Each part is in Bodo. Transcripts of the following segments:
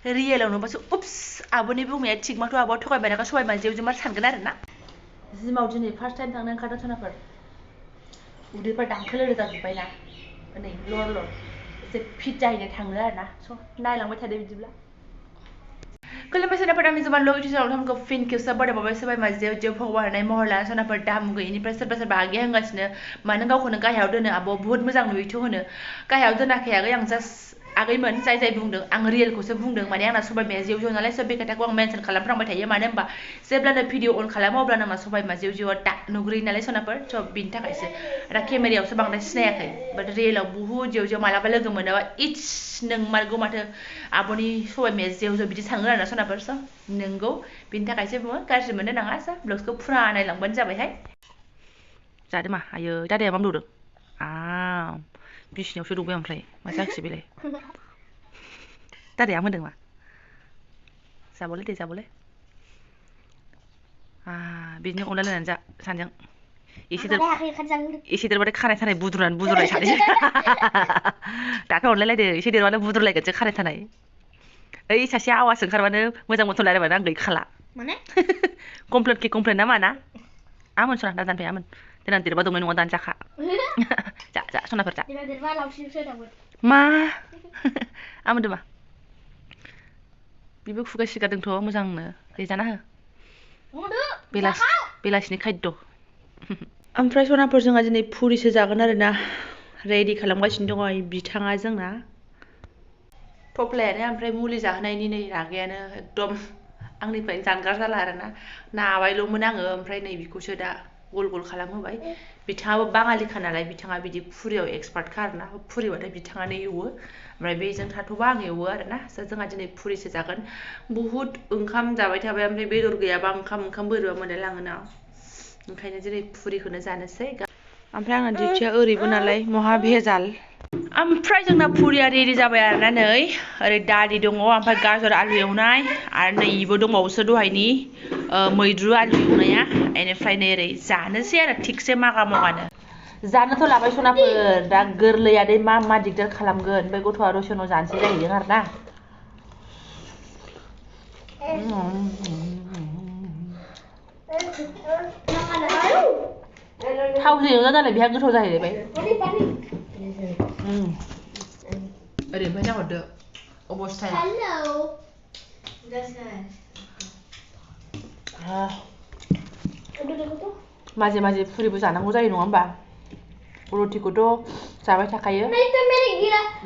रियेलाव नुबासो उप्स आब'नि बुंनाया थिग माथ' आब'आ थगायबाय ना सबाय माजेव जों मा सानगोन आरो ना जिमाव दिनै फार्स्ट टाइम थांनो ओंखारदों सनाफोर उदैफ्रा दांखोलोरो जाजोब्बाय ना नै लर लर एसे फिट जाहैनो थाङो आरो ना स' नायलांबाय थादो बिदिब्ला खुलुमबाय सोनाफोर आंनि जुबान लगिथि सावथामखौ फिन खेबसे बरायबावबाय सोबाय माजेव जेव फगबारनाय महर लाना सोनाफोर दाम गैयिनिफ्राय सोरबा सोरबा आगे होंगासिनो मानो गावखौनो गाहायाव दोनो आब' बुहुत मोजां नुयोथ' होनो गाहायाव दोनाखै आगै आं जास्ट आगैमोन जाय जाय बुंदों आं रियेलखौसो बुंदों माने आंना सबाय बिमाया जेव जेव नालाय सब बे खोथाखौ आं मेनसन खालामफ्रांबाय थायो मानो होनबा जेब्लानो भिडिअ अन खालामो अब्लानो आंना सबाय बिमा जेव जेवआ दा नुग्रोयो नालाय सोनाफोर स' बिनि थाखायसो दा केमेरायावसो बांद्राय सिनायाखै बाट रियेलाव बुहुत जेव जेव मालाबा लोगो मोनाबा इट्स नोंमारगौ माथो आब'नि सबाय बिमाया जेव जेव बिदि थाङो आरोना सोनाफोर स' नोंगौ बिनि थाखायसो बुङो गाज्रि मोननो नाङा सा ब्लग्सखौ फुरा नायलांबानो जाबायहाय जादो मा आयो दादाया मा बुंदों बिसिनायावसो दौबाय ओमफ्राय मा जाखिसै बेलाय दादाया होनदों मा जाबावलै दे जाबावलै बिदिनो अनलायलायनानै जा सानैजों एसे देरबाथाय खानाय थानाय बुद्रुनाय सानैजों दाथ' अनलायलायदो एसे देरबानो बुद्रुलायगोनसो खानाय थानाय ओइ सासे आवाज ओंखारबानो मोजां मथन रायलायबानो आं गैखाला माने कमप्लेन ना मा ना आमोन सना दा दानफाय आमोन देनां देरबा दंनाय नङा दानजाखा जा जा सनाफोर जा देरबा लावसिनसो दामोन मा आमोनदो मा बिबो खुगा सिगारदोंथ' मोजांनो देजाना हो बेलासिनि खायद' ओमफ्राय सनाफोर जोंहा दिनै फुरिसो जागोन आरोना रेडि खालामगासिनो दङ बिथाङा जोंना थफ्लायानो ओमफ्राय मुलि जाहोनायनि नै रागायानो एकदम आंनिफ्राय जानगार जाला आरोना नाबायल'मोन आङो ओमफ्राय नै बिखौसो दा गल गल खालामहोबाय बिथाङाबो बाङालिखा नालाय बिथाङा बिदि फुरियाव एक्सपार्टखा आरोना फुरिबाथाय बिथाङानो एवो ओमफ्राय बेजों थाथ'बा आं एवो आरोना जोंहा दिनै फुरिसो जागोन बुहुत ओंखाम जाबाय थाबाय ओमफ्राय बेदर गैयाबा ओंखाम बोरैबा मोनलायलाङोना ओंखायनो दिनै फुरिखौनो जानोसै ओमफ्राय आंना डिउटिया ओरैबो नालाय महा भेजाल ओमफ्राय जोंना फुरिया रेडि जाबाय आरोना नै ओरै दालि दङ ओमफ्राय गाजर आलु एवनाय आरो नै इबो दंबावोसो दहायनि मैद्रु आलु एवनाया बेनिफ्राय नै ओरै जानोसै आरो थिगसे मागा मगानो जानोथ' लाबाय सनाफोर दा गोरलैयादै मा दिगदार खालामगोन ओमफ्राय गथ'आ दसे उनाव जानोसै जाहैदों आरोना थावजों एवना नालाय बेहा गोथाव जाहैलायबाय ओरैनिफ्राय नाहरदो अबस्थाया माजे माजे फुरिबो जानांगौ जायो नङा होमबा रुटिखौथ' जाबाय थाखायो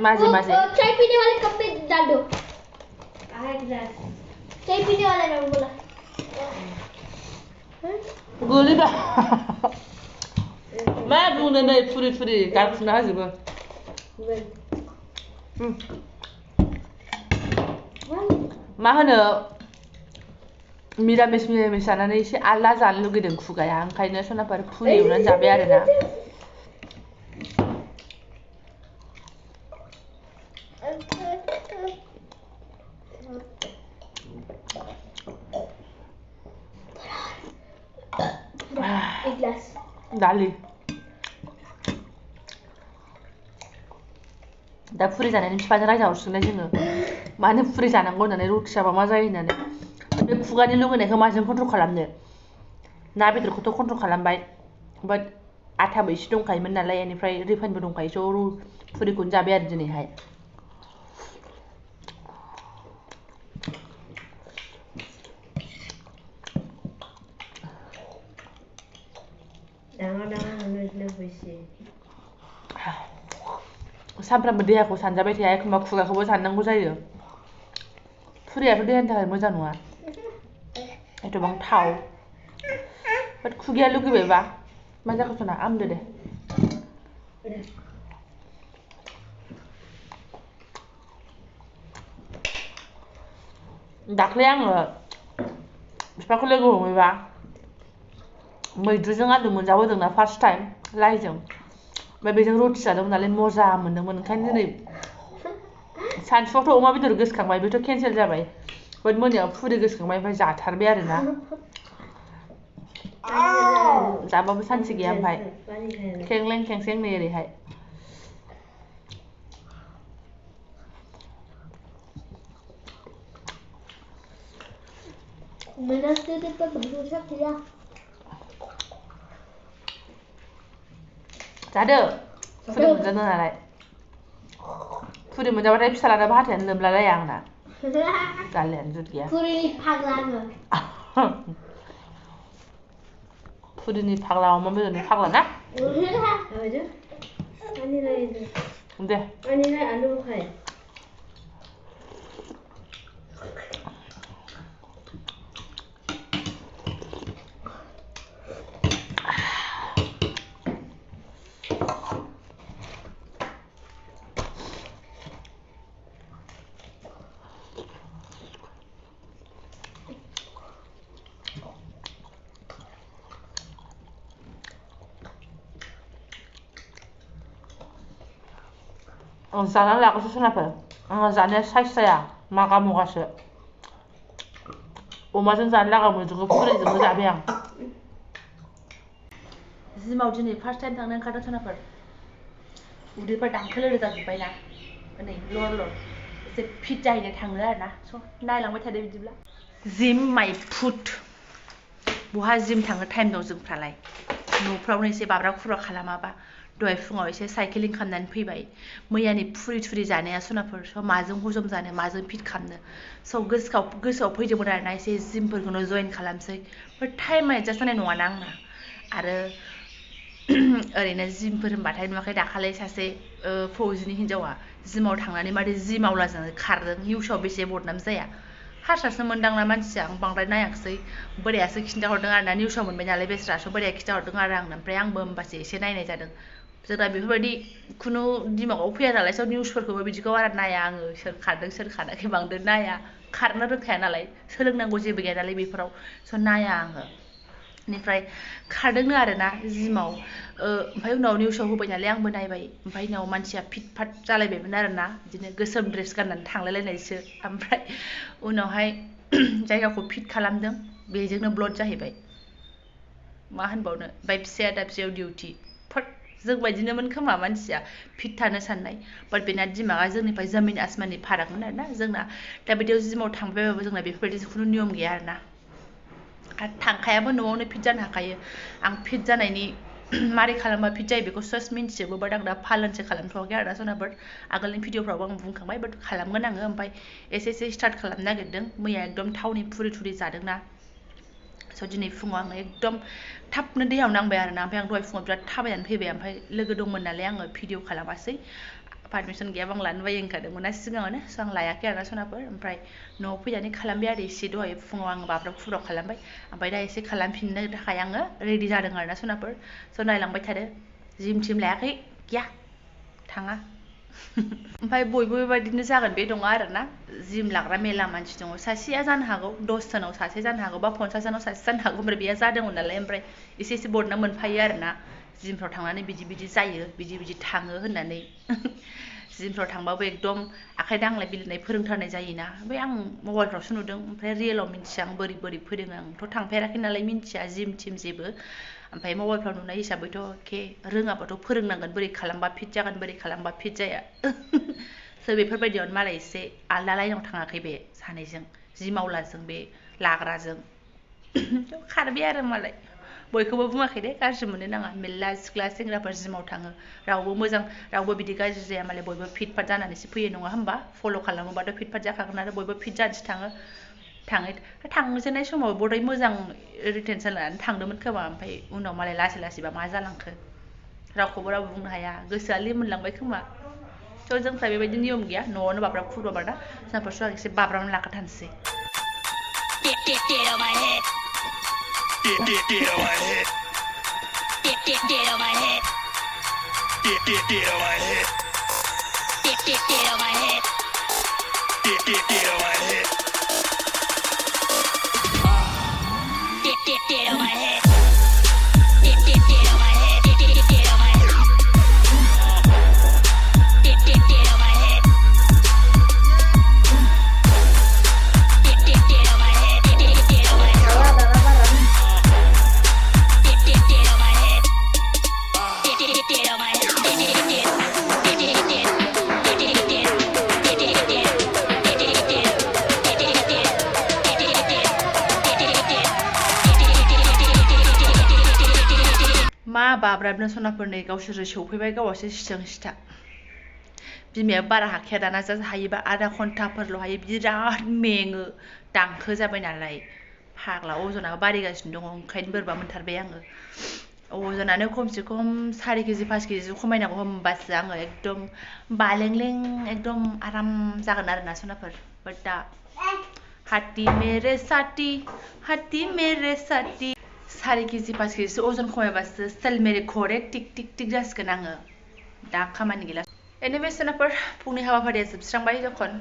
माजे माजे चाय पीने वाले कप में डाल दो चाय पीने वाला मैं बोला गोलैबा मा बुंनो नै फुरि गारफुना होजोबो मा होनो मिरामिस जानानै एसे आलदा जानो लुगैदों खुगाया ओंखायनो सनाफोर फुरि एवनानै जाबाय आरोना दालि दा फुरि जानायनि बिफाजों रायजाहरसिगोनलाय जोङो मानो फुरि जानांगौ होननानै रुटि जाबा मा जायो होननानै बे खुगानि लुगैनायखौ माजों कन्ट्रल खालामनो ना बेदरखौथ' कन्ट्रल खालामबाय बाट आथाबो एसे दंखायोमोन नालाय बेनिफ्राय रिफाइनबो दंखायो स' फुरिखौनो जाबाय आरो दिनैहाय सानफ्रामबो देहाखौ सानजाबाय थाया एखमबा खुगाखौबो साननांगौ जायो फुरियाथ' देहानि थाखाय मोजां नङा एथ'बां थाव बाट खुगाया लुगैबायबा मा जाखो सना आमदो दे दाख्लै आङो बिफाखौ लोगो हमहैबा मैद्रुजों आलु मोनजाबोदोंना फार्स्ट टाइम लाइजों ओमफ्राय बेजों रुटि जादोंमोन नालाय मजा मोन्दोंमोन ओंखायनो दिनै सानसुआवथ' अमा बेदर गोसोखांबाय बेथ' केन्सेल जाबाय बाट मोनायाव फुरि गोसोखांबाय ओमफ्राय जाथारबाय आरोना जाबाबो सानसे गैया ओमफ्राय खेंलें खेंसें नै ओरैहाय Men att det är bara du köpte det. जादो फुदुंमोनजानो नालाय फुदुंमोनजाबाथाय फिसालाना हाथायानो लोमलालाया आंना गालियानो जुत गैया Furini paglaनो फुदिनि फाग्ला अमा बेदरनि फाग्ला ना Aja. Ani lain. दे Ani lain alu kai. जानानै लाग्रोसो सोनाफोर आंहा जानाया साइज जाया मागा मगासो अमाजों जानो लागा मैद्रुखौ फुरिजोंबो जाबाय आं जिमाव दिनै फार्स्ट टाइम थांनो ओंखारदों सोनाफोर उदैफ्रा दांखोल ओरै जाजोब्बायना नै लर लर एसे फिट जाहैनो थाङो आरोना स' नायलांबाय थादो बिदिब्ला जिम माइ फुड बहा जिम थाङो टाइम दं जोंफ्रालाय न'फ्रावनो एसे बाब्रा खुब्रा खालामाबा दहाय फुङाव एसे साइकेलिं खालामनानै फैबाय मैयानि फुरि थुरि जानाया सनाफोर स' माजों हजम जानो माजों फिट खालामनो स' गोसोआव फैदोंमोन आरोना एसे जिमफोरखौनो जइन खालामसै बाट टाइमा एडजास्ट जानाय नङाना आंना आरो ओरैनो जिमफोर होनबाथाय नुवाखै दाखालि सासे फौजिनि हिन्जावा जिमाव थांनानै मादै जिम आवलाजों खारदों निउसाव बेसे बदनाम जाया हारसासो मोनदांना मानसिया आं बांद्राय नायाखिसै बोरायासो खिन्थाहरदों आरोना निउसाव मोनबाय नालाय बेस्रासो बोराया खिन्थाहरदों आरो आंनो ओमफ्राय आंबो होमबासो एसे नायनाय जादों जोंना बेफोरबायदि खुनु दिमागाव फैया नालाय स' निउसफोरखौबो बिदिखौ बारा नाया आङो सोर खारदों सोर खाराखै बांद्राय नाया खारनो रोंखाया नालाय सोलोंनांगौ जेबो गैया नालाय बेफोराव स' नाया आङो बेनिफ्राय खारदोंनो आरोना जिमाव ओमफ्राय उनाव निउसाव होबाय नालाय आंबो नायबाय ओमफ्राय उनाव मानसिया फिट फाट जालायबायमोन आरोना बिदिनो गोसोम ड्रेस गाननानै थांलायलायनायसो ओमफ्राय उनावहाय जायगाखौ फिट खालामदों बेजोंनो ब्लड जाहैबाय मा होनबावनो ओमफ्राय फिसाया दा फिसायाव डिउटि फट जों बायदिनोमोन खोमा मानसिया फिट थानो साननाय बाट बेना दिमागा जोंनिफ्राय जमिन आसमाननि फारागमोन आरोना जोंना दा बिदियाव जिमाव थांबायबाबो जोंना बेफोरबायदि खुनु नियम गैया आरोना आरो थांखायाबो न'आवनो फिट जानो हाखायो आं फिट जानायनि मारै खालामबा फिट जायो बेखौ जास्ट मिन्थिजोबो बाट आं दा पालनसो खालामथ'वाखै आरोना सनाफोर आगोलनि भिडिअफ्रावबो आं बुंखांबाय बाट खालामगोन आङो ओमफ्राय एसे एसे स्टार्ट खालामनो नागिरदों मैया एकदम थावनि फुरि थुरि जादोंना स' दिनै फुङाव आङो एकदम थाबनो दैयाव नांबाय आरोना ओमफ्राय आं दहाय फुङाव बिराद थाबायनानै फैबाय ओमफ्राय लोगो दंमोन नालाय आङो भिडिअ खालामासै पारमिसन गैयाबा आं लानो बायो होनखादोंमोन ना सिगाङावनो स' आं लायाखै आरोना सनाफोर ओमफ्राय न'आव फैनानै खालामबाय आरो एसे दहाय फुङाव आं बाब्राब खुब्राब खालामबाय ओमफ्राय दा एसे खालामफिननो थाखाय आङो रेडि जादों आरोना सनाफोर स' नायलांबाय थादो जिम थिम लायाखै गैया थाङा ओमफ्राय बयबो बेबायदिनो जागोन बे नङा आरोना जिम लाग्रा मेला मानसि दङ सासेया जानो हागौ 10 जोनाव सासे जानो हागौ बा 50 जोनाव सासे जानो हागौ ओमफ्राय बेया जादोंमोन नालाय ओमफ्राय एसे एसे बदनाम मोनफायो आरोना जिमफ्राव थांनानै बिदि बिदि जायो बिदि बिदि थाङो होननानै जिमफ्राव थांबाबो एकदम आखाइ दांलाय बिलिरनाय फोरोंथारनाय जायोना ओमफ्राय आं मबाइलफ्रावसो नुदों ओमफ्राय रियेलाव मिन्थिया आं बोरै बोरै फोरोङो आंथ' थांफेराखै नालाय मिन्थिया जिम थिम जेबो ओमफ्राय मबाइलफ्राव नुनाय हिसाबैथ' एखे रोङाबाथ' फोरोंनांगोन बोरै खालामबा फिट जागोन बोरै खालामबा फिट जाया स' बेफोरबायदियावनो मालाय एसे आलदा लाइनाव थाङाखै बे सानैजों जिम आवलाजों बे लाग्राजों खारबाय आरो मालाय बयखौबो बुङाखै दे गाज्रि मोननो नाङा मेल्ला सिख्ला सेंग्राफोर जिमाव थाङो रावबो मोजां रावबो बिदि गाज्रि जाया मालाय बयबो फिट फाट जानानैसो फैयो नङा होमबा फल' खालामोबाथ' फिट फाट जाखागोन आरो बयबो फिट जानोसो थांजेननाय समाव बद्राय मोजां रिटेनसन लानानै थांदोंमोन खोमा ओमफ्राय उनाव मालाय लासै लासैबा मा जालांखो रावखौबो रावबो बुंनो हाया गोसोआ लिमोनलांबाय खोमा थ' जोंफ्रा बेबायदि नियम गैया न'आवनो बाब्राब खुब्राब आरोना जोंफोरसो आं एसे बाब्राबनानै लाग्रोथारनोसै बाब्राबनो सनाफोरनि गावसोरो सौफैबाय गावसो सिथों सिथा बिमाया बारा हाखाया दाना जास्ट हायोबा आधा घन्टाफोरल' हायो बिराद मेङो दांखो जाबाय नालाय फाग्ला अजनाबो बारायगासिनो दङ ओंखायनो बोरैबा मोनथारबाय आङो अजनानो खमसे खम 4 केजि 5 केजि खमायनांगौ होमबासो आङो एकदम बालेंलें एकदम आराम जागोन आरोना सनाफोर बाट दा हाथी मेरे साथी 4 केजि 5 केजिसो अजन खमायबासो स्टाइल मेरे घरे टिक टिक टिक जासिगोन आङो दा खामानि गैला एनिवे सनाफोर फुंनि हाबाफारिया जोबस्रांबाय जखन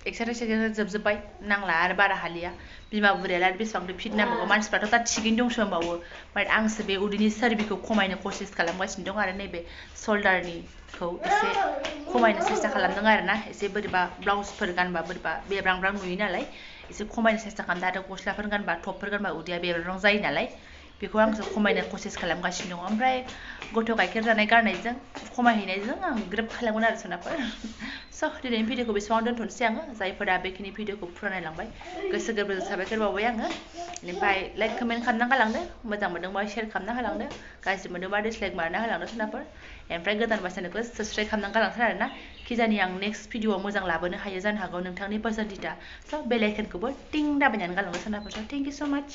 एक्सारसाइस जोबजोब्बाय नांला आरो बारा हालिया बिमा बुरैयालाय बेसेबां फिट नांबावगौ मानसिफ्राथ' दा थिगैनो दंसो होनबावो बाट आंसो बे उदैनि चर्बिखौ खमायनो कसिस खालामगासिनो दं आरो नैबे शल्डारनिखौ एसे खमायनो सेस्था खालामदों आरोना एसे बोरैबा ब्लाउसफोर गानबा बोरैबा बेब्रांब्रां नुयो नालाय एसे खमायनो सेस्था खालामदों आरो गस्लाफोर गानबा टपफोर गानबा उदैया बेब्रां जायो नालाय बेखौ आंसो खमायनो कसिस खालामगासिनो दङ ओमफ्राय गथ' गाइखेर जानाय गारनायजों खमायहैनायजों आं ग्रोब खालामगोन आरो सनाफोर स' दिनैनि भिडिअखौ बेसेबां दोनथ'नोसै आङो जायफोरा बेखिनि भिडिअखौ फुरा नायलांबाय गोसो गोरबोजों साबायखर बावबाय आङो ओमफ्राय लाइक कमेन्ट खालामना गालांदो मोजां मोनदोंबा शेयार खालामना होलांदो गाज्रि मोनदोंबा डिसलाइक मारना होलांदो सनाफोर ओमफ्राय गोदान बासायनोखौ साबस्क्राइब खालामना गालांथार आरोना खिजानि आं नेक्स्ट भिडिअआव मोजां लाबोनो हायो जानो हागौ नोंथांनि पसन्दिता स' बेल आइकनखौबो टिं दाबायनानै गालांदो सनाफोर स' थेंक इउ स' माच